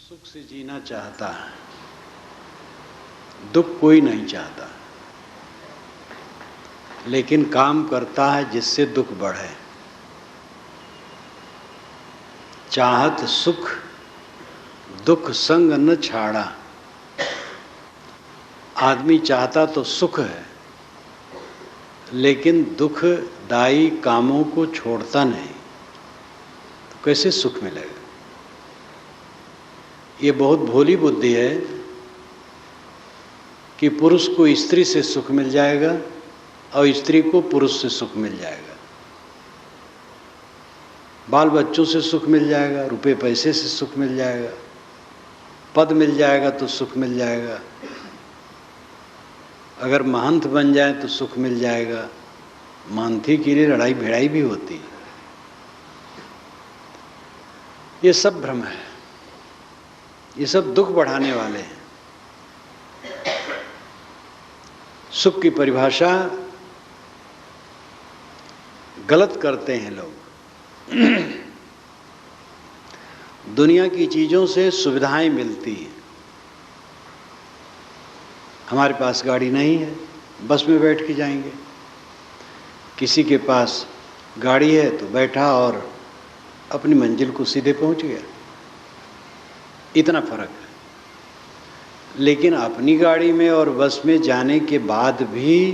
सुख से जीना चाहता है, दुख कोई नहीं चाहता, लेकिन काम करता है जिससे दुख बढ़े। चाहत सुख दुख संग न छाड़ा। आदमी चाहता तो सुख है, लेकिन दुखदायी कामों को छोड़ता नहीं, तो कैसे सुख मिलेगा? ये बहुत भोली बुद्धि है कि पुरुष को स्त्री से सुख मिल जाएगा और स्त्री को पुरुष से सुख मिल जाएगा, बाल बच्चों से सुख मिल जाएगा, रुपए पैसे से सुख मिल जाएगा, पद मिल जाएगा तो सुख मिल जाएगा, अगर महंत बन जाए तो सुख मिल जाएगा। महंती के लिए लड़ाई भिड़ाई भी होती है। ये सब भ्रम है, ये सब दुख बढ़ाने वाले हैं। सुख की परिभाषा गलत करते हैं लोग। दुनिया की चीज़ों से सुविधाएं मिलती हैं। हमारे पास गाड़ी नहीं है, बस में बैठ के जाएंगे। किसी के पास गाड़ी है तो बैठा और अपनी मंजिल को सीधे पहुंच गया। इतना फर्क है। लेकिन अपनी गाड़ी में और बस में जाने के बाद भी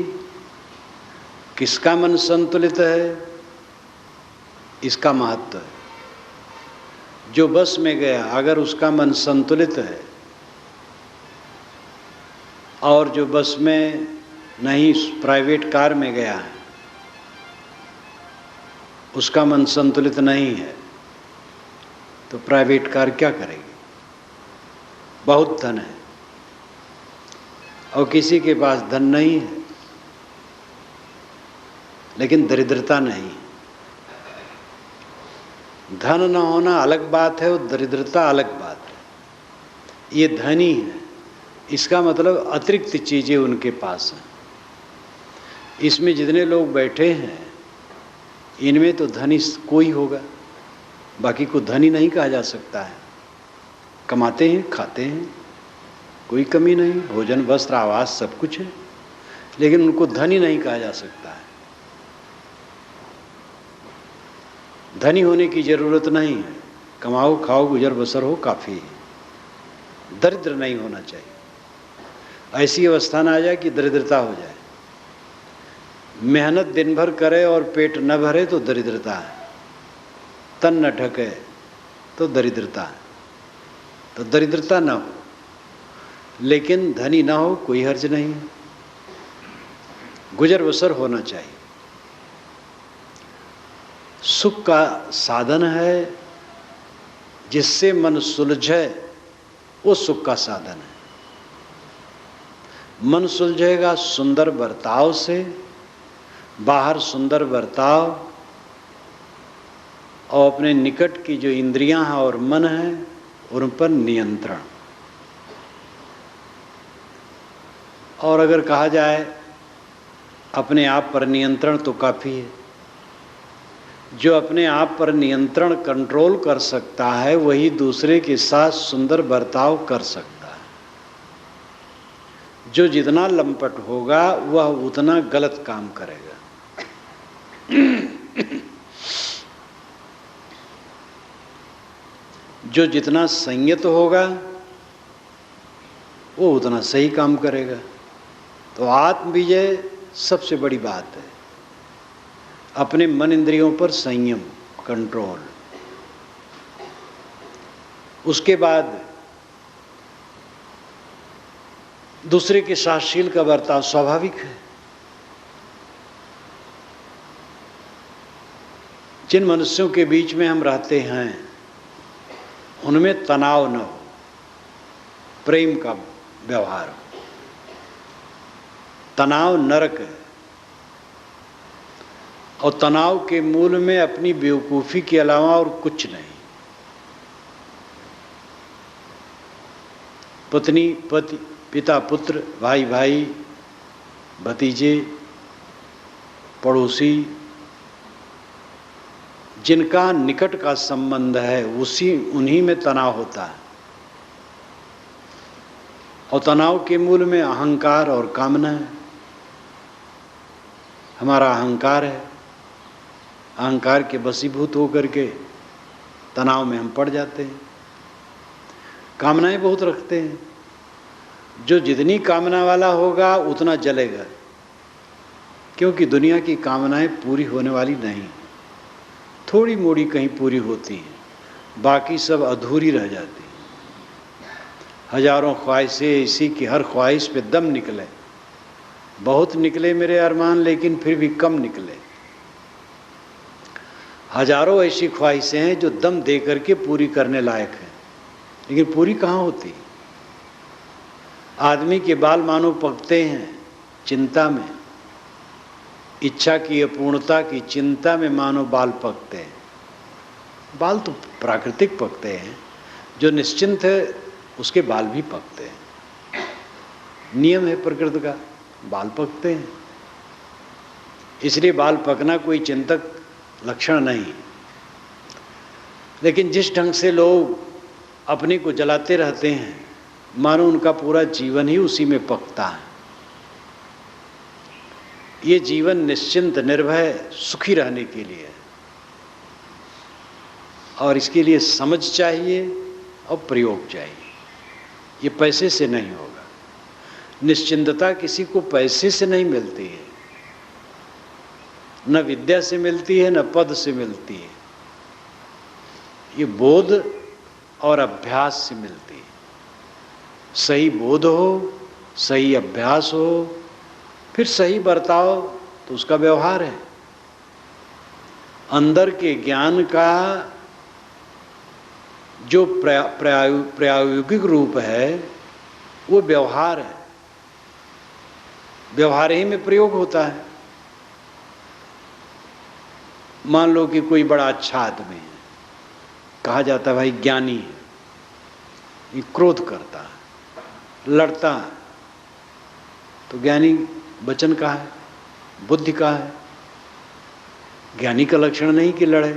किसका मन संतुलित है, इसका महत्व है। जो बस में गया अगर उसका मन संतुलित है और जो बस में नहीं प्राइवेट कार में गया है उसका मन संतुलित नहीं है, तो प्राइवेट कार क्या करेगी? बहुत धन है और किसी के पास धन नहीं है लेकिन दरिद्रता नहीं। धन न होना अलग बात है और दरिद्रता अलग बात है। ये धनी है, इसका मतलब अतिरिक्त चीज़ें उनके पास हैं। इसमें जितने लोग बैठे हैं इनमें तो धनी कोई होगा, बाकी को धनी नहीं कहा जा सकता है। कमाते हैं, खाते हैं, कोई कमी नहीं, भोजन वस्त्र आवास सब कुछ है, लेकिन उनको धनी नहीं कहा जा सकता है। धनी होने की जरूरत नहीं है, कमाओ खाओ गुजर बसर हो काफ़ी है। दरिद्र नहीं होना चाहिए। ऐसी अवस्था ना आ जाए कि दरिद्रता हो जाए। मेहनत दिन भर करे और पेट न भरे तो दरिद्रता है, तन न ढके तो दरिद्रता है। तो दरिद्रता ना हो, लेकिन धनी ना हो कोई हर्ज नहीं है। गुजर बसर होना चाहिए। सुख का साधन है, जिससे मन सुलझे वो सुख का साधन है। मन सुलझेगा सुंदर बर्ताव से, बाहर सुंदर बर्ताव और अपने निकट की जो इंद्रियां हैं और मन है उन पर नियंत्रण। और अगर कहा जाए अपने आप पर नियंत्रण तो काफ़ी है। जो अपने आप पर नियंत्रण कंट्रोल कर सकता है वही दूसरे के साथ सुंदर बर्ताव कर सकता है। जो जितना लंपट होगा वह उतना गलत काम करेगा। जो जितना संयत होगा वो उतना सही काम करेगा। तो आत्म विजय सबसे बड़ी बात है। अपने मन इंद्रियों पर संयम, कंट्रोल। उसके बाद दूसरे के साथ शील का बर्ताव स्वाभाविक है। जिन मनुष्यों के बीच में हम रहते हैं उनमें तनाव न हो, प्रेम का व्यवहार हो। तनाव नरक है और तनाव के मूल में अपनी बेवकूफ़ी के अलावा और कुछ नहीं। पत्नी पति, पिता पुत्र, भाई भाई, भतीजे, पड़ोसी, जिनका निकट का संबंध है उन्हीं में तनाव होता है। और तनाव के मूल में अहंकार और कामना है। हमारा अहंकार है, अहंकार के वशीभूत होकर के तनाव में हम पड़ जाते हैं। कामनाएं बहुत रखते हैं, जो जितनी कामना वाला होगा उतना जलेगा, क्योंकि दुनिया की कामनाएं पूरी होने वाली नहीं, थोड़ी मोड़ी कहीं पूरी होती हैं, बाकी सब अधूरी रह जाती। हजारों ख्वाहिशें इसी की, हर ख्वाहिश पे दम निकले, बहुत निकले मेरे अरमान, लेकिन फिर भी कम निकले। हजारों ऐसी ख्वाहिशें हैं जो दम दे करके पूरी करने लायक हैं, लेकिन पूरी कहाँ होती। आदमी के बाल मानो पकते हैं चिंता में, इच्छा की अपूर्णता की चिंता में मानो बाल पकते हैं। बाल तो प्राकृतिक पकते हैं, जो निश्चिंत है उसके बाल भी पकते हैं, नियम है प्रकृति का, बाल पकते हैं। इसलिए बाल पकना कोई चिंतक लक्षण नहीं। लेकिन जिस ढंग से लोग अपने को जलाते रहते हैं, मानो उनका पूरा जीवन ही उसी में पकता है। ये जीवन निश्चिंत निर्भय सुखी रहने के लिए है, और इसके लिए समझ चाहिए और प्रयोग चाहिए। ये पैसे से नहीं होगा। निश्चिंतता किसी को पैसे से नहीं मिलती है, न विद्या से मिलती है, न पद से मिलती है। ये बोध और अभ्यास से मिलती है। सही बोध हो, सही अभ्यास हो, फिर सही बर्ताव, तो उसका व्यवहार है। अंदर के ज्ञान का जो प्रायोगिक रूप है वो व्यवहार है। व्यवहार ही में प्रयोग होता है। मान लो कि कोई बड़ा अच्छा आदमी है, कहा जाता है भाई ज्ञानी है, ये क्रोध करता है, लड़ता है, तो ज्ञानी वचन का है, बुद्धि का है। ज्ञानी का लक्षण नहीं कि लड़े।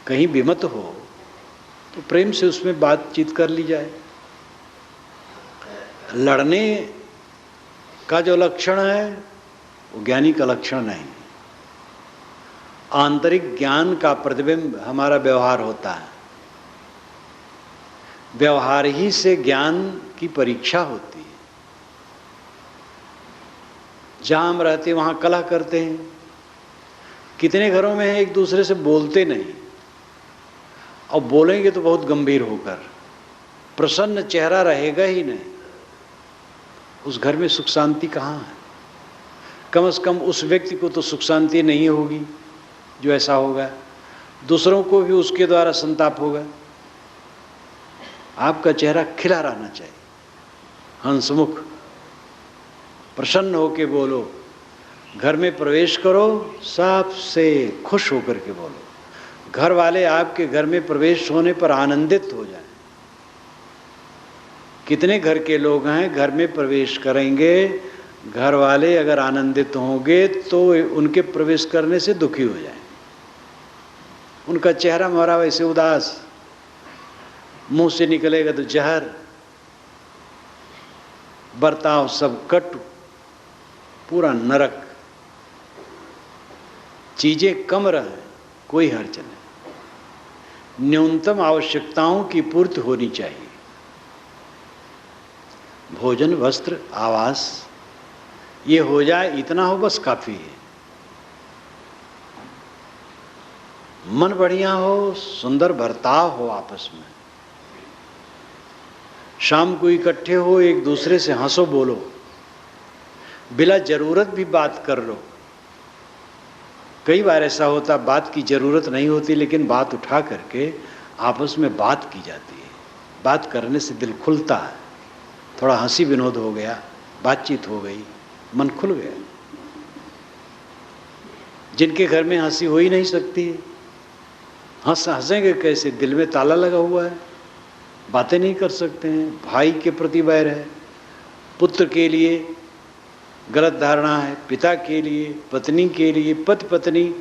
कहीं विमत हो तो प्रेम से उसमें बातचीत कर ली जाए। लड़ने का जो लक्षण है वो ज्ञानी का लक्षण नहीं। आंतरिक ज्ञान का प्रतिबिंब हमारा व्यवहार होता है। व्यवहार ही से ज्ञान की परीक्षा होती है। जहां हम रहते वहां कलह करते हैं। कितने घरों में है एक दूसरे से बोलते नहीं, और बोलेंगे तो बहुत गंभीर होकर, प्रसन्न चेहरा रहेगा ही नहीं। उस घर में सुख शांति कहाँ है? कम से कम उस व्यक्ति को तो सुख शांति नहीं होगी जो ऐसा होगा। दूसरों को भी उसके द्वारा संताप होगा। आपका चेहरा खिला रहना चाहिए, हंसमुख, प्रसन्न होकर बोलो। घर में प्रवेश करो, सबसे खुश होकर के बोलो। घर वाले आपके घर में प्रवेश होने पर आनंदित हो जाएं। कितने घर के लोग हैं घर में प्रवेश करेंगे, घर वाले अगर आनंदित होंगे तो उनके प्रवेश करने से दुखी हो जाएं। उनका चेहरा मोहरा वैसे उदास, मुंह से निकलेगा तो जहर, बर्ताव सब कटु, पूरा नरक। चीजें कम रहे कोई हर्ज नहीं, न्यूनतम आवश्यकताओं की पूर्ति होनी चाहिए। भोजन, वस्त्र, आवास, ये हो जाए, इतना हो बस काफी है। मन बढ़िया हो, सुंदर बर्ताव हो आपस में, शाम को इकट्ठे हो, एक दूसरे से हंसो बोलो, बिला जरूरत भी बात कर लो। कई बार ऐसा होता बात की जरूरत नहीं होती, लेकिन बात उठा करके आपस में बात की जाती है। बात करने से दिल खुलता है, थोड़ा हंसी विनोद हो गया, बातचीत हो गई, मन खुल गया। जिनके घर में हंसी हो ही नहीं सकती, हंसेंगे कैसे? दिल में ताला लगा हुआ है, बातें नहीं कर सकते हैं। भाई के प्रति वैर है, पुत्र के लिए गलत धारणा है, पिता के लिए, पत्नी के लिए, पति पत्नी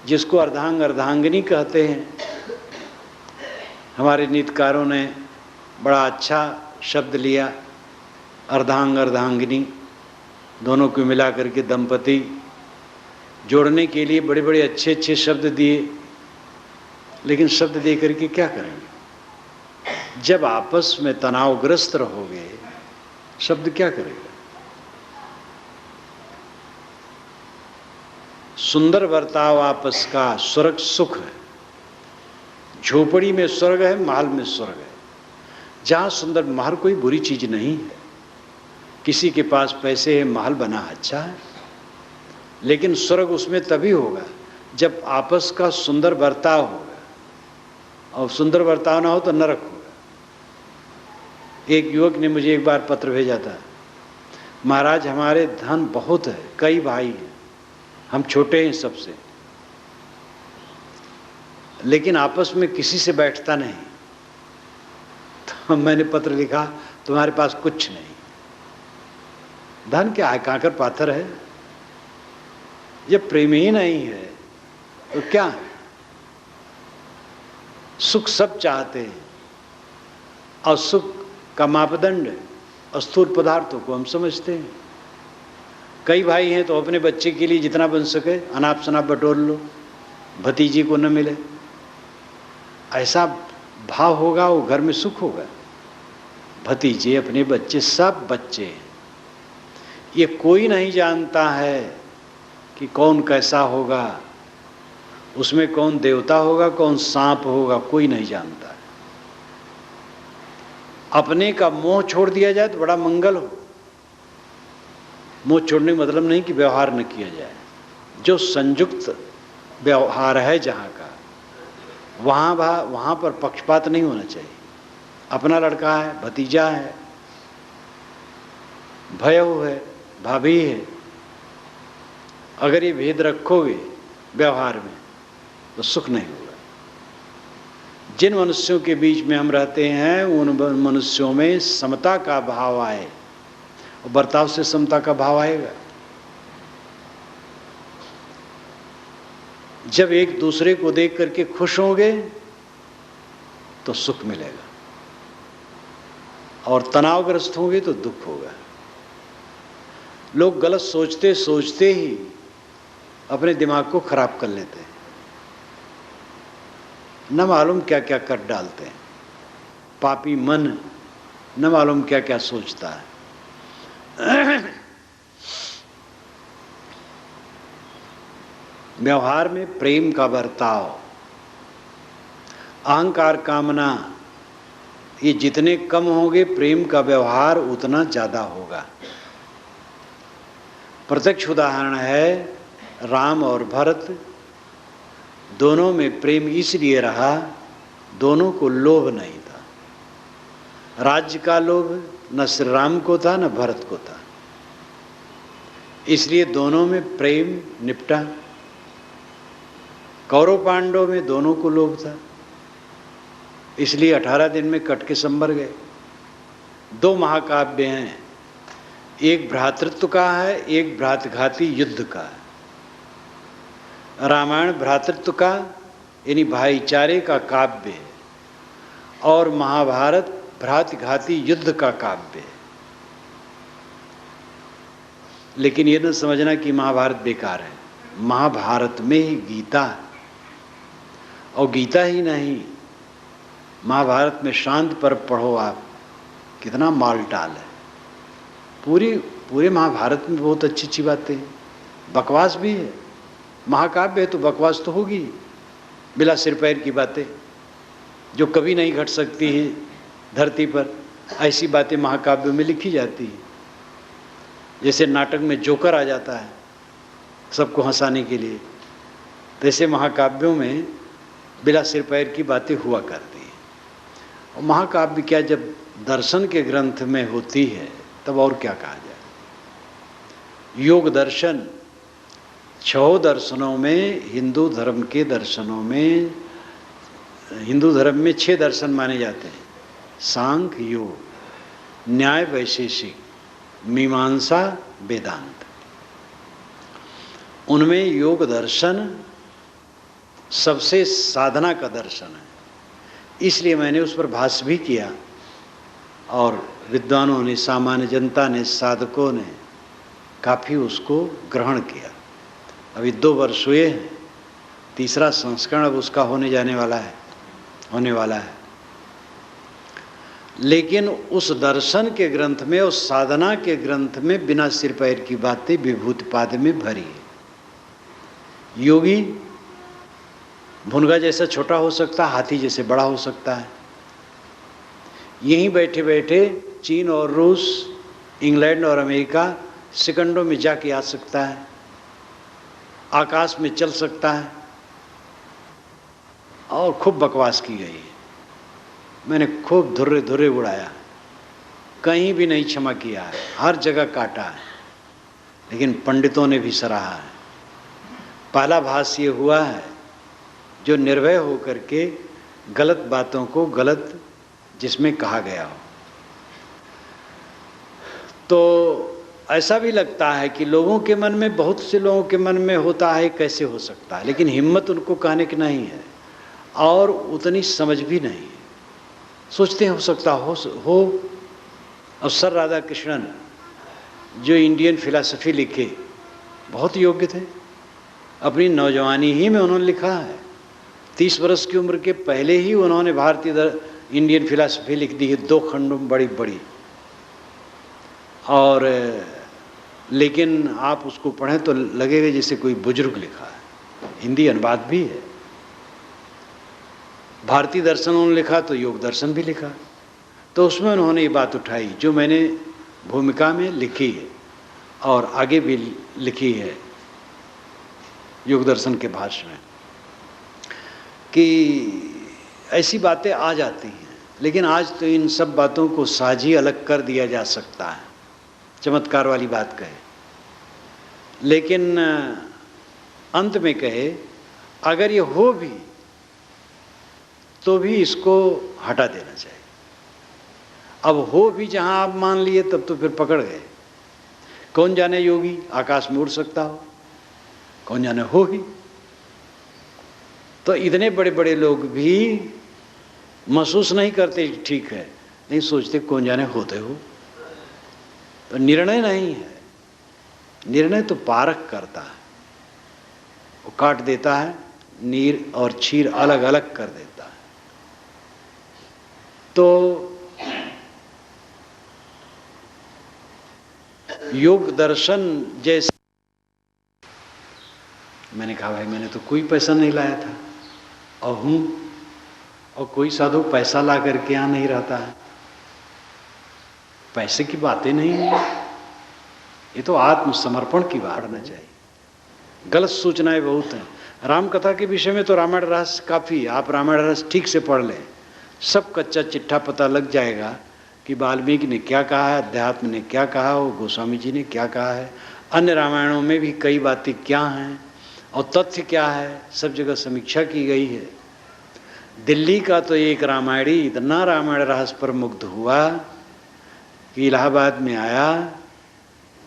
जिसको अर्धांग अर्धांगिनी कहते हैं। हमारे नीतिकारों ने बड़ा अच्छा शब्द लिया, अर्धांग अर्धांगिनी दोनों को मिला करके दंपति जोड़ने के लिए बड़े बड़े अच्छे अच्छे शब्द दिए, लेकिन शब्द दे करके क्या करेंगे? जब आपस में तनावग्रस्त रहोगे, शब्द क्या करेगा? सुंदर बर्ताव आपस का स्वर्ग सुख है। झोपड़ी में स्वर्ग है, महल में स्वर्ग है। जहाँ सुंदर महल कोई बुरी चीज नहीं है। किसी के पास पैसे है, महल बना अच्छा है, लेकिन स्वर्ग उसमें तभी होगा जब आपस का सुंदर बर्ताव होगा, और सुंदर बर्ताव ना हो तो नरक होगा। एक युवक ने मुझे एक बार पत्र भेजा था, महाराज हमारे धन बहुत है, कई भाई हैं, हम छोटे हैं सबसे, लेकिन आपस में किसी से बैठता नहीं। तो मैंने पत्र लिखा, तुम्हारे पास कुछ नहीं, धन क्या है, कांकर पाथर है। जब प्रेम ही नहीं है तो क्या है? सुख सब चाहते हैं, और सुख का मापदंड स्थूल पदार्थों को हम समझते हैं। कई भाई हैं तो अपने बच्चे के लिए जितना बन सके अनाप शनाप बटोर लो, भतीजी को न मिले, ऐसा भाव होगा वो घर में सुख होगा। भतीजे, अपने बच्चे, सब बच्चे हैं। ये कोई नहीं जानता है कि कौन कैसा होगा, उसमें कौन देवता होगा, कौन सांप होगा, कोई नहीं जानता है। अपने का मोह छोड़ दिया जाए तो बड़ा मंगल हो। मोह छोड़ने का मतलब नहीं कि व्यवहार न किया जाए। जो संयुक्त व्यवहार है जहाँ का, वहाँ पर पक्षपात नहीं होना चाहिए। अपना लड़का है, भतीजा है, भयऊ है, भाभी है, अगर ये भेद रखोगे व्यवहार में तो सुख नहीं होगा। जिन मनुष्यों के बीच में हम रहते हैं उन मनुष्यों में समता का भाव आए, और बर्ताव से समता का भाव आएगा। जब एक दूसरे को देख करके खुश होंगे तो सुख मिलेगा, और तनावग्रस्त होंगे तो दुख होगा। लोग गलत सोचते सोचते ही अपने दिमाग को खराब कर लेते हैं, न मालूम क्या क्या कर डालते हैं। पापी मन न मालूम क्या क्या सोचता है। व्यवहार में प्रेम का बर्ताव, अहंकार, कामना, ये जितने कम होंगे प्रेम का व्यवहार उतना ज्यादा होगा। प्रत्यक्ष उदाहरण है राम और भरत, दोनों में प्रेम इसलिए रहा, दोनों को लोभ नहीं था। राज्य का लोभ न श्री राम को था न भरत को था, इसलिए दोनों में प्रेम निपटा। कौरव पांडव में दोनों को लोभ था, इसलिए 18 दिन में कट के संभर गए। 2 महाकाव्य हैं, एक भ्रातृत्व का है, एक भ्रातघाती युद्ध का है। रामायण भ्रातृत्व का यानी भाईचारे का काव्य है, और महाभारत भ्रातघाती युद्ध का काव्य है। लेकिन ये न समझना कि महाभारत बेकार है। महाभारत में ही गीता है, और गीता ही नहीं, महाभारत में शांत पर पढ़ो आप, कितना मालटाल है। पूरे महाभारत में बहुत अच्छी अच्छी बातें हैं, बकवास भी है। महाकाव्य है तो बकवास तो होगी, बिला सिर पैर की बातें जो कभी नहीं घट सकती है धरती पर, ऐसी बातें महाकाव्यों में लिखी जाती हैं। जैसे नाटक में जोकर आ जाता है सबको हंसाने के लिए, तैसे महाकाव्यों में बिला सिर पैर की बातें हुआ करती हैं। और महाकाव्य क्या जब दर्शन के ग्रंथ में होती है तब और क्या कहा जाए। योग दर्शन 6 दर्शनों में, हिंदू धर्म के दर्शनों में, हिंदू धर्म में 6 दर्शन माने जाते हैं, सांख्य, योग, न्याय, वैशेषिक, मीमांसा, वेदांत। उनमें योग दर्शन सबसे साधना का दर्शन है, इसलिए मैंने उस पर भाष्य भी किया और विद्वानों ने, सामान्य जनता ने, साधकों ने काफ़ी उसको ग्रहण किया। अभी 2 वर्ष हुए हैं, तीसरा संस्करण अब उसका होने वाला है। लेकिन उस दर्शन के ग्रंथ में, उस साधना के ग्रंथ में बिना सिर पैर की बातें विभूतिपाद में भरी है। योगी भुनगा जैसा छोटा हो सकता है, हाथी जैसे बड़ा हो सकता है। यहीं बैठे बैठे चीन और रूस, इंग्लैंड और अमेरिका सेकंडों में जाके आ सकता है, आकाश में चल सकता है। और खूब बकवास की गई है, मैंने खूब धुर्रे उड़ाया, कहीं भी नहीं क्षमा किया है, हर जगह काटा है, लेकिन पंडितों ने भी सराहा है। पहला भाष ये हुआ है जो निर्भय होकर के गलत बातों को गलत जिसमें कहा गया हो। तो ऐसा भी लगता है कि लोगों के मन में, बहुत से लोगों के मन में होता है कैसे हो सकता है, लेकिन हिम्मत उनको कहने की नहीं है और उतनी समझ भी नहीं है। सोचते हैं हो सकता हो। और सर राधाकृष्णन जो इंडियन फिलॉसफी लिखे, बहुत योग्य थे। अपनी नौजवानी ही में उन्होंने लिखा है, 30 वर्ष की उम्र के पहले ही उन्होंने भारतीय इंडियन फिलॉसफी लिख दी है, 2 खंडों में बड़ी बड़ी। और लेकिन आप उसको पढ़ें तो लगेगा जैसे कोई बुजुर्ग लिखा है। हिंदी अनुवाद भी है। भारतीय दर्शन उन्होंने लिखा तो योग दर्शन भी लिखा, तो उसमें उन्होंने ये बात उठाई जो मैंने भूमिका में लिखी है और आगे भी लिखी है योग दर्शन के भाष्य में, कि ऐसी बातें आ जाती हैं। लेकिन आज तो इन सब बातों को साझी अलग कर दिया जा सकता है, चमत्कार वाली बात कहे। लेकिन अंत में कहे, अगर ये हो भी तो भी इसको हटा देना चाहिए। अब हो भी जहां आप मान लिए तब तो फिर पकड़ गए। कौन जाने योगी आकाश में उड़ सकता हो, कौन जाने हो ही। तो इतने बड़े बड़े लोग भी महसूस नहीं करते ठीक है, नहीं सोचते कौन जाने होते हो। तो निर्णय नहीं है, निर्णय तो पारक करता है, वो काट देता है, नीर और क्षीर अलग अलग कर देता है। तो योग दर्शन जैसे, मैंने कहा भाई मैंने तो कोई पैसा नहीं लाया था और हूं, और कोई साधु पैसा ला करके यहां नहीं रहता है। पैसे की बातें नहीं है, ये तो आत्मसमर्पण की बात होना चाहिए। गलत सूचनाएं बहुत हैं। राम कथा के विषय में तो रामायण रहस्य काफ़ी, आप रामायण रहस्य ठीक से पढ़ लें, सब कच्चा चिट्ठा पता लग जाएगा कि वाल्मीकि ने क्या कहा है, अध्यात्म ने क्या कहा, वो गोस्वामी जी ने क्या कहा है, अन्य रामायणों में भी कई बातें क्या हैं और तथ्य क्या है, सब जगह समीक्षा की गई है। दिल्ली का तो एक रामायणी इतना रामायण रहस्य पर मुग्ध हुआ कि इलाहाबाद में आया,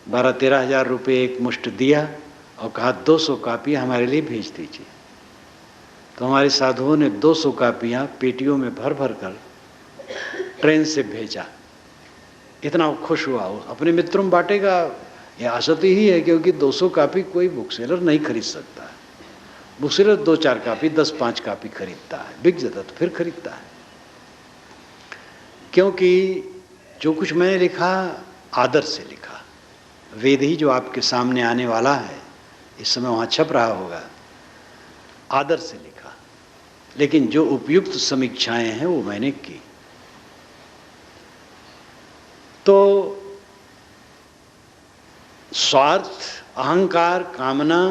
12-13 हज़ार रुपये एक मुश्त दिया और कहा 200 कापियाँ हमारे लिए भेज दीजिए। तो हमारे साधुओं ने 200 कापियाँ पेटियों में भर भर कर ट्रेन से भेजा। इतना खुश हुआ, वो अपने मित्रों में बांटेगा, यह आशा तो ही है, क्योंकि 200 कापी कोई बुक सेलर नहीं खरीद सकता है। बुक सेलर 2-4 कापी, 10-5 कापी खरीदता है, बिक जाता तो फिर खरीदता है। क्योंकि जो कुछ मैंने लिखा आदर से लिखा। वेद ही जो आपके सामने आने वाला है, इस समय वहाँ छप रहा होगा, आदर से लिखा। लेकिन जो उपयुक्त समीक्षाएं हैं वो मैंने की। तो स्वार्थ, अहंकार, कामना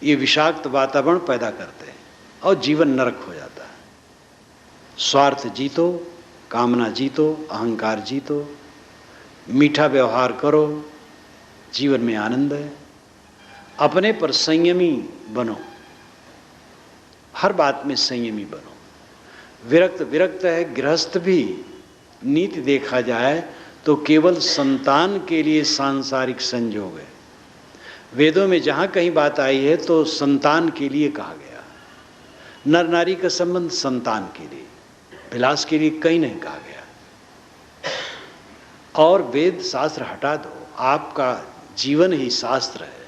ये विषाक्त वातावरण पैदा करते हैं और जीवन नरक हो जाता है। स्वार्थ जीतो, कामना जीतो, अहंकार जीतो, मीठा व्यवहार करो, जीवन में आनंद है। अपने पर संयमी बनो, हर बात में संयमी बनो। विरक्त है गृहस्थ भी नीति देखा जाए तो केवल संतान के लिए सांसारिक संयोग है। वेदों में जहाँ कहीं बात आई है तो संतान के लिए कहा गया। नर नारी का संबंध संतान के लिए, विलास के लिए कहीं नहीं कहा गया। और वेद शास्त्र हटा दो, आपका जीवन ही शास्त्र है।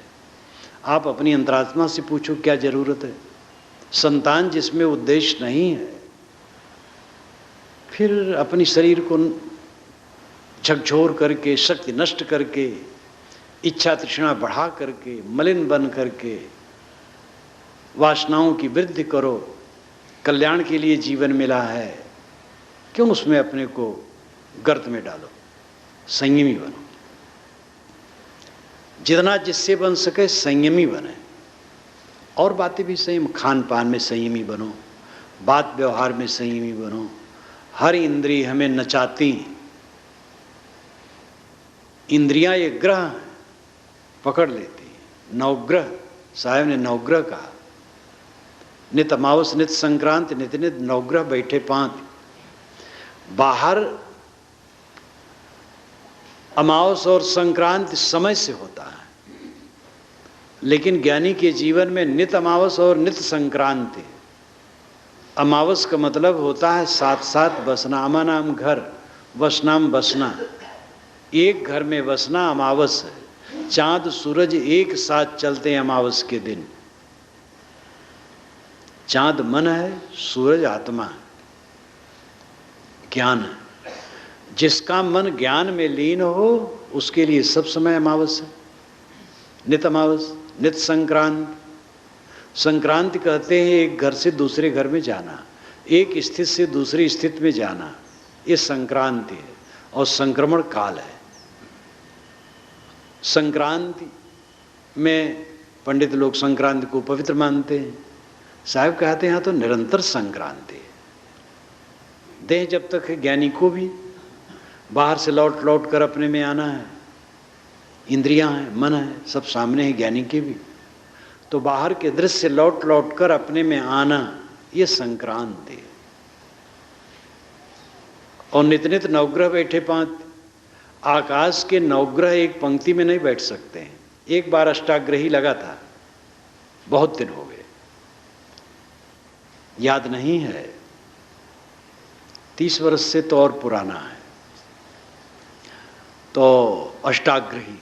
आप अपनी अंतरात्मा से पूछो क्या जरूरत है। संतान जिसमें उद्देश्य नहीं है, फिर अपनी शरीर को झकझोर करके, शक्ति नष्ट करके, इच्छा तृष्णा बढ़ा करके, मलिन बन करके वासनाओं की वृद्धि करो। कल्याण के लिए जीवन मिला है, क्यों उसमें अपने को गर्त में डालो। संयमी बनो, जितना जिससे बन सके संयमी बने। और बातें भी संयम, खान पान में संयमी बनो, बात व्यवहार में संयमी बनो। हर इंद्रिय हमें नचाती। इंद्रियां ये ग्रह पकड़ लेती। नवग्रह, साहब ने नवग्रह कहा, नित अमावस नित संक्रांत नित नित नवग्रह बैठे पांत। बाहर अमावस और संक्रांति समय से होता है, लेकिन ज्ञानी के जीवन में नित अमावस और नित संक्रांति। अमावस का मतलब होता है साथ साथ बसना। अमा नाम घर, वसनाम बसना। एक घर में बसना अमावस है। चांद सूरज एक साथ चलते हैं अमावस के दिन। चांद मन है, सूरज आत्मा है, ज्ञान है। जिसका मन ज्ञान में लीन हो उसके लिए सब समय अमावस है। नित अमावस नित संक्रांत। संक्रांति कहते हैं एक घर से दूसरे घर में जाना, एक स्थिति से दूसरी स्थिति में जाना, ये संक्रांति है। और संक्रमण काल है। संक्रांति में पंडित लोग संक्रांति को पवित्र मानते हैं। साहब कहते हैं यहाँ तो निरंतर संक्रांति है। देह जब तक है, ज्ञानी को भी बाहर से लौट लौट कर अपने में आना है। इंद्रियां हैं, मन है, सब सामने है ज्ञानी के भी। तो बाहर के दृश्य से लौट लौट कर अपने में आना, ये संक्रांति है। और नित नित नवग्रह बैठे पांत। आकाश के नवग्रह एक पंक्ति में नहीं बैठ सकते हैं। एक बार अष्टाग्रही लगा था, बहुत दिन हो गए, याद नहीं है, 30 वर्ष से तो और पुराना है। तो अष्टाग्रही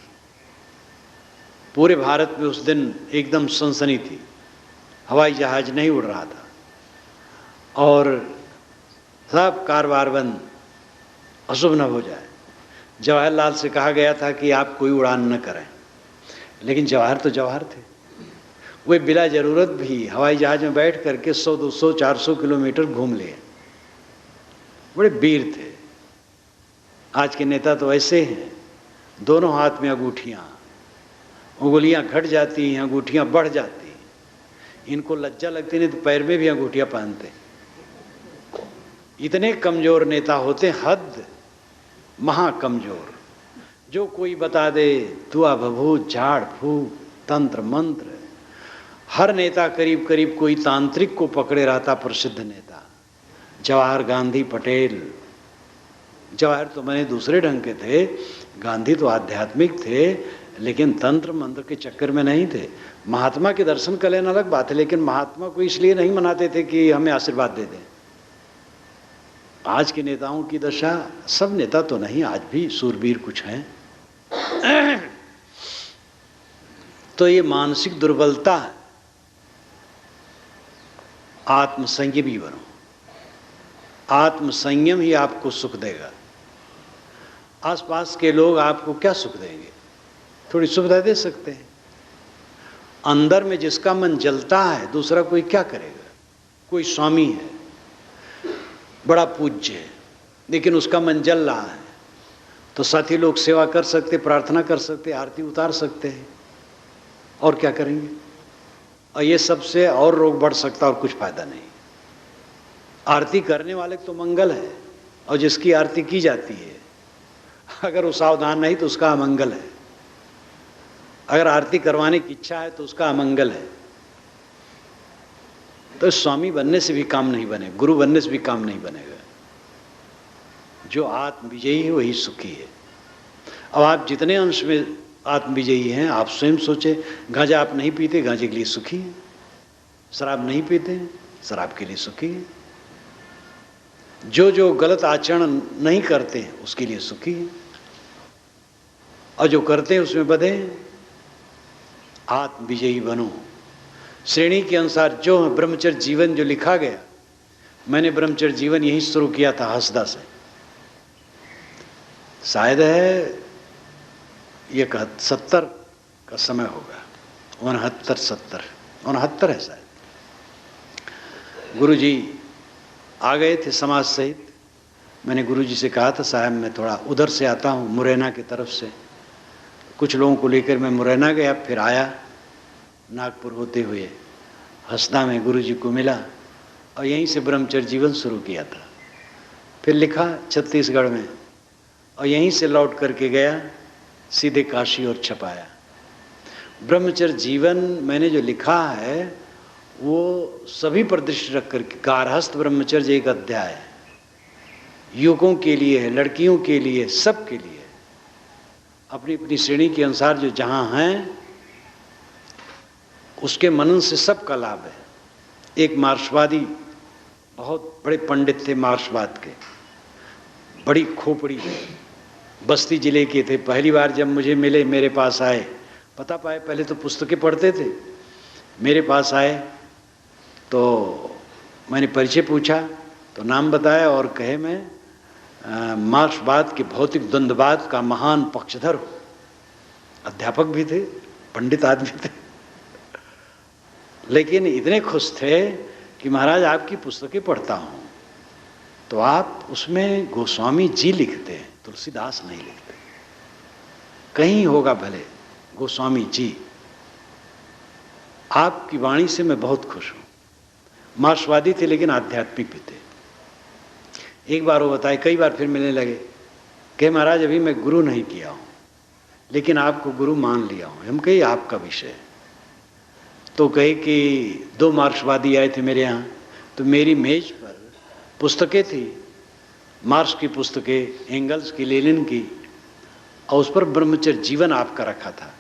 पूरे भारत में उस दिन एकदम सनसनी थी। हवाई जहाज नहीं उड़ रहा था और सब कारोबार बंद, अशुभ न हो जाए। जवाहरलाल से कहा गया था कि आप कोई उड़ान न करें, लेकिन जवाहर तो जवाहर थे। वे बिला जरूरत भी हवाई जहाज में बैठ करके 100, 200, 400 किलोमीटर घूम लिए। बड़े वीर थे। आज के नेता तो ऐसे हैं, दोनों हाथ में अंगूठियां, उंगलियां घट जाती हैं, अंगूठियां बढ़ जाती हैं। इनको लज्जा लगती नहीं तो पैर में भी अंगूठियां पहनते। इतने कमजोर नेता होते, हद महाकमजोर। जो कोई बता दे दुआ भभूत झाड़ फूक तंत्र मंत्र। हर नेता करीब करीब कोई तांत्रिक को पकड़े रहता। प्रसिद्ध नेता जवाहर गांधी पटेल। जवाहर तो मैंने दूसरे ढंग के थे, गांधी तो आध्यात्मिक थे, लेकिन तंत्र मंत्र के चक्कर में नहीं थे। महात्मा के दर्शन कर लेना अलग बात है, लेकिन महात्मा को इसलिए नहीं मनाते थे कि हमें आशीर्वाद दे दें। आज के नेताओं की दशा, सब नेता तो नहीं, आज भी सूरवीर कुछ हैं। तो ये मानसिक दुर्बलता है। आत्मसंयमी बनो। आत्मसंयम ही आपको सुख देगा। आसपास के लोग आपको क्या सुख देंगे? थोड़ी सुविधा दे सकते हैं। अंदर में जिसका मन जलता है, दूसरा कोई क्या करेगा? कोई स्वामी है, बड़ा पूज्य है, लेकिन उसका मन जल रहा है, तो साथी लोग सेवा कर सकते, प्रार्थना कर सकते, आरती उतार सकते हैं, और क्या करेंगे? और ये सबसे और रोग बढ़ सकता और कुछ फायदा नहीं। आरती करने वाले तो मंगल है, और जिसकी आरती की जाती है अगर वो सावधान नहीं तो उसका अमंगल है। अगर आरती करवाने की इच्छा है तो उसका अमंगल है। तो स्वामी बनने से भी काम नहीं बने, गुरु बनने से भी काम नहीं बनेगा। जो आत्म विजयी है वही सुखी है। अब आप जितने अंश में आत्म विजयी हैं, आप स्वयं सोचे। गांजा आप नहीं पीते, गांजे के लिए सुखी है। शराब नहीं पीते, शराब के लिए सुखी है। जो गलत आचरण नहीं करते हैं उसके लिए सुखी है। और जो करते हैं उसमें बधे। आत्म विजयी बनो। श्रेणी के अनुसार जो ब्रह्मचर्य जीवन जो लिखा गया, मैंने ब्रह्मचर्य जीवन यही शुरू किया था हसदा से। शायद है ये 70 का समय होगा, 69 है शायद। गुरुजी आ गए थे समाज सहित। मैंने गुरुजी से कहा था साहब मैं थोड़ा उधर से आता हूँ, मुरैना की तरफ से। कुछ लोगों को लेकर मैं मुरैना गया, फिर आया नागपुर होते हुए हसदा में गुरुजी को मिला और यहीं से ब्रह्मचर्य जीवन शुरू किया था। फिर लिखा छत्तीसगढ़ में और यहीं से लौट करके गया सीधे काशी और छपाया। ब्रह्मचर्य जीवन मैंने जो लिखा है वो सभी पर दृष्टि रख करके, गारहस्थ ब्रह्मचर्य एक अध्याय है, युवकों के लिए है, लड़कियों के लिए, सबके लिए, अपनी अपनी श्रेणी के अनुसार जो जहाँ हैं उसके मनन से सबका लाभ है। एक मार्क्सवादी बहुत बड़े पंडित थे मार्क्सवाद के, बड़ी खोपड़ी बस्ती जिले के थे। पहली बार जब मुझे मिले, मेरे पास आए, पता पाए, पहले तो पुस्तकें पढ़ते थे, मेरे पास आए तो मैंने परिचय पूछा तो नाम बताया और कहे मैं मार्क्सवाद के भौतिक द्वंद्ववाद का महान पक्षधर हूँ। अध्यापक भी थे, पंडित आदमी थे, लेकिन इतने खुश थे कि महाराज आपकी पुस्तकें पढ़ता हूँ तो आप उसमें गोस्वामी जी लिखते हैं, तुलसीदास नहीं लिखते। कहीं होगा भले गोस्वामी जी, आपकी वाणी से मैं बहुत खुश हूँ। मार्क्सवादी थे लेकिन आध्यात्मिक भी थे। एक बार वो बताए, कई बार फिर मिलने लगे, कहे महाराज अभी मैं गुरु नहीं किया हूँ लेकिन आपको गुरु मान लिया हूँ। हम कहे आपका विषय है। तो कहे कि 2 मार्क्सवादी आए थे मेरे यहाँ, तो मेरी मेज पर पुस्तकें थी, मार्क्स की पुस्तकें, एंगल्स की, लेनिन की, और उस पर ब्रह्मचर्य जीवन आपका रखा था।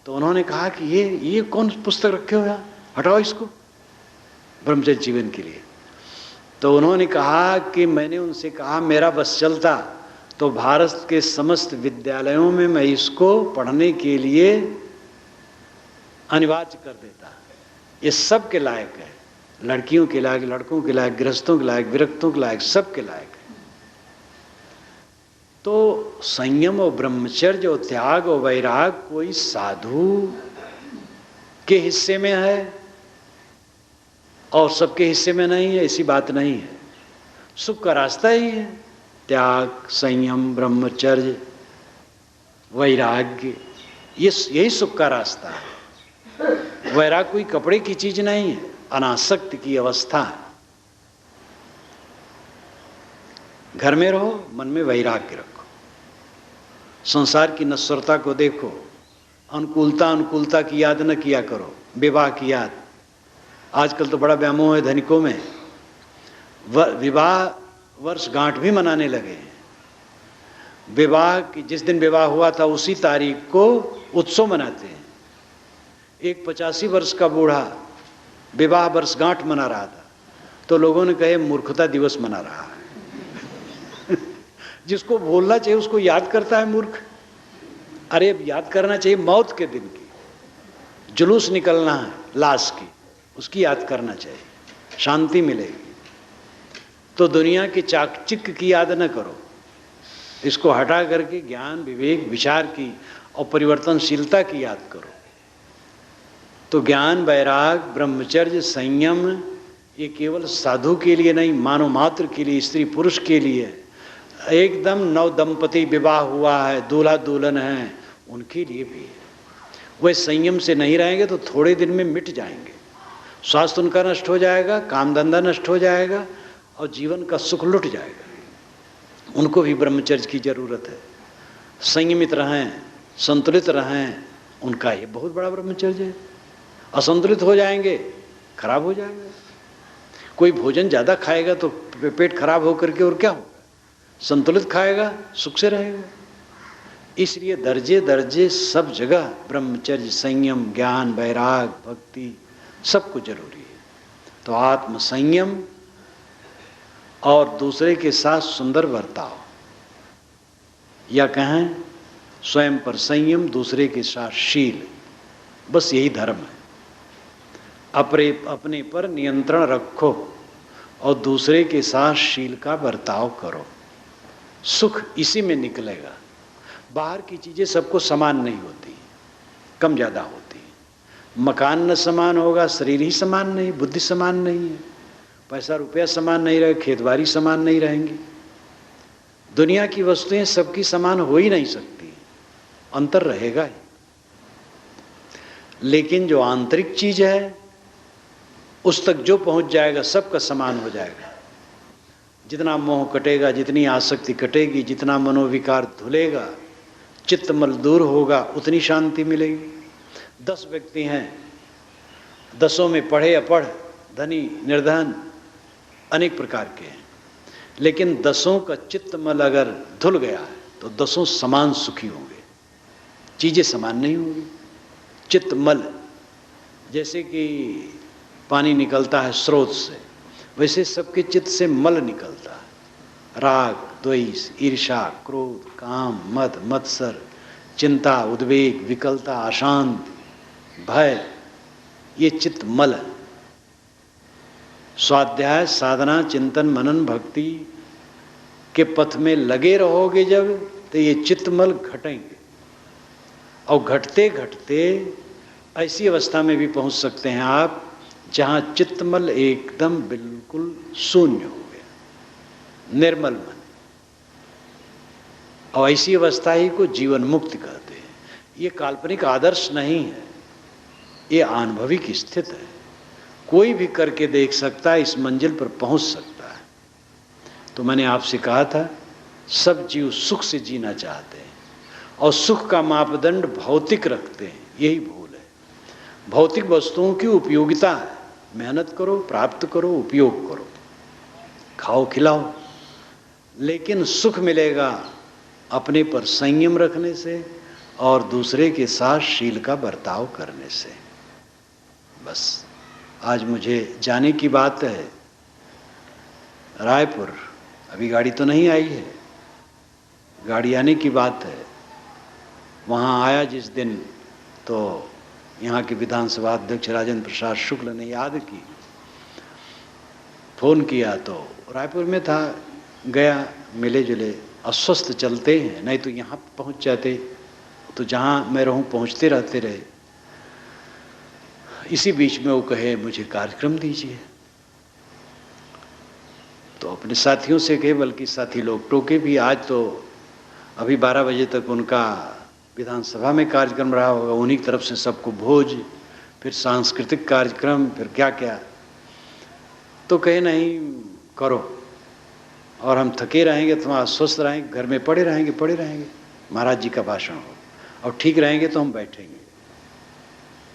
तो उन्होंने कहा कि ये कौन पुस्तक रखे हो यहाँ, हटाओ इसको ब्रह्मचर्य जीवन के लिए। तो उन्होंने कहा कि मैंने उनसे कहा मेरा बस चलता तो भारत के समस्त विद्यालयों में मैं इसको पढ़ने के लिए अनिवार्य कर देता। ये सब के लायक है, लड़कियों के लायक, लड़कों के लायक, गृहस्थों के लायक, विरक्तों के लायक, सब के लायक है। तो संयम और ब्रह्मचर्य और त्याग और वैराग कोई साधु के हिस्से में है और सबके हिस्से में नहीं है, ऐसी बात नहीं है। सुख का रास्ता ही है त्याग, संयम, ब्रह्मचर्य, वैराग्य, यही सुख का रास्ता है। वैराग कोई कपड़े की चीज नहीं है, अनासक्ति की अवस्था है। घर में रहो, मन में वैराग्य रखो, संसार की नश्वरता को देखो, अनुकूलता की याद न किया करो, विवाह की याद। आजकल तो बड़ा व्यामोह है धनिकों में, विवाह वर्षगांठ भी मनाने लगे हैं। विवाह की जिस दिन विवाह हुआ था उसी तारीख को उत्सव मनाते हैं। एक 85 वर्ष का बूढ़ा विवाह वर्षगांठ मना रहा था तो लोगों ने कहे मूर्खता दिवस मना रहा है। जिसको बोलना चाहिए उसको याद करता है मूर्ख। अरे अब याद करना चाहिए मौत के दिन की, जुलूस निकलना है लाश की, उसकी याद करना चाहिए, शांति मिलेगी। तो दुनिया की चाकचिक की याद न करो, इसको हटा करके ज्ञान, विवेक, विचार की और परिवर्तनशीलता की याद करो। तो ज्ञान, वैराग, ब्रह्मचर्य, संयम ये केवल साधु के लिए नहीं, मानव मात्र के लिए, स्त्री पुरुष के लिए, एकदम नव दंपति विवाह हुआ है, दूल्हा दुल्हन है, उनके लिए भी है। वे संयम से नहीं रहेंगे तो थोड़े दिन में मिट जाएंगे, स्वास्थ्य उनका नष्ट हो जाएगा, काम धंधा नष्ट हो जाएगा और जीवन का सुख लुट जाएगा। उनको भी ब्रह्मचर्य की जरूरत है। संयमित रहें, संतुलित रहें, उनका ये बहुत बड़ा ब्रह्मचर्य है। असंतुलित हो जाएंगे, खराब हो जाएगा। कोई भोजन ज़्यादा खाएगा तो पेट खराब होकर के और क्या होगा, संतुलित खाएगा सुख से रहेगा। इसलिए दर्जे दर्जे सब जगह ब्रह्मचर्य, संयम, ज्ञान, वैराग, भक्ति सब कुछ जरूरी है। तो आत्म संयम और दूसरे के साथ सुंदर बर्ताव, या कहें स्वयं पर संयम, दूसरे के साथ शील, बस यही धर्म है। अपने पर नियंत्रण रखो और दूसरे के साथ शील का बर्ताव करो, सुख इसी में निकलेगा। बाहर की चीज़ें सबको समान नहीं होती, कम ज़्यादा होती है। मकान न समान होगा, शरीर ही समान नहीं, बुद्धि समान नहीं है, पैसा रुपया समान नहीं रहे, खेतबाड़ी समान नहीं रहेंगी। दुनिया की वस्तुएं सबकी समान हो ही नहीं सकती, अंतर रहेगा ही। लेकिन जो आंतरिक चीज है उस तक जो पहुंच जाएगा सबका समान हो जाएगा। जितना मोह कटेगा, जितनी आसक्ति कटेगी, जितना मनोविकार धुलेगा, चित्तमल दूर होगा, उतनी शांति मिलेगी। 10 व्यक्ति हैं, 10 में पढ़े अपढ़, धनी निर्धन, अनेक प्रकार के हैं, लेकिन 10 का चित्तमल अगर धुल गया है तो 10 समान सुखी होंगे। चीजें समान नहीं होंगी। चित्तमल, जैसे कि पानी निकलता है स्रोत से, वैसे सबके चित्त से मल निकलता है। राग, द्वेष, ईर्ष्या, क्रोध, काम, मद, मत्सर, चिंता, उद्वेग, विकलता, अशांत, भय, ये चित्त मल है। स्वाध्याय, साधना, चिंतन, मनन, भक्ति के पथ में लगे रहोगे जब, तो ये चित्तमल घटेंगे। और घटते घटते ऐसी अवस्था में भी पहुंच सकते हैं आप जहां चित्तमल एकदम बिल्कुल शून्य हो गया, निर्मल मन। और ऐसी अवस्था ही को जीवन मुक्ति कहते हैं। ये काल्पनिक आदर्श नहीं है, ये अनुभविक स्थिति है। कोई भी करके देख सकता है, इस मंजिल पर पहुंच सकता है। तो मैंने आपसे कहा था, सब जीव सुख से जीना चाहते हैं और सुख का मापदंड भौतिक रखते हैं, यही भूल है। भौतिक वस्तुओं की उपयोगिता है, मेहनत करो, प्राप्त करो, उपयोग करो, खाओ खिलाओ, लेकिन सुख मिलेगा अपने पर संयम रखने से और दूसरे के साथ शील का बर्ताव करने से। बस आज मुझे जाने की बात है रायपुर, अभी गाड़ी तो नहीं आई है, गाड़ी आने की बात है। वहाँ आया जिस दिन, तो यहाँ के विधानसभा अध्यक्ष राजेंद्र प्रसाद शुक्ल ने याद की, फोन किया तो रायपुर में था, गया, मिले जुले। अस्वस्थ चलते हैं, नहीं तो यहाँ पहुँच जाते, तो जहाँ मैं रहूँ पहुँचते रहते रहे। इसी बीच में वो कहे मुझे कार्यक्रम दीजिए, तो अपने साथियों से कहे, बल्कि साथी लोग टोके भी। आज तो अभी 12 बजे तक उनका विधानसभा में कार्यक्रम रहा होगा, उन्हीं की तरफ से सबको भोज, फिर सांस्कृतिक कार्यक्रम, फिर क्या क्या। तो कहे नहीं करो, और हम थके रहेंगे, तुम्हारा स्वस्थ रहेंगे, घर में पड़े रहेंगे, महाराज जी का भाषण हो, और ठीक रहेंगे तो हम बैठेंगे।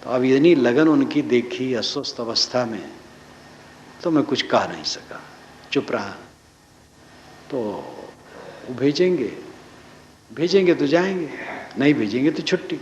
तो अब इतनी लगन उनकी देखी अस्वस्थ अवस्था में, तो मैं कुछ कह नहीं सका, चुप रहा। तो वो भेजेंगे तो जाएंगे, नहीं भेजेंगे तो छुट्टी।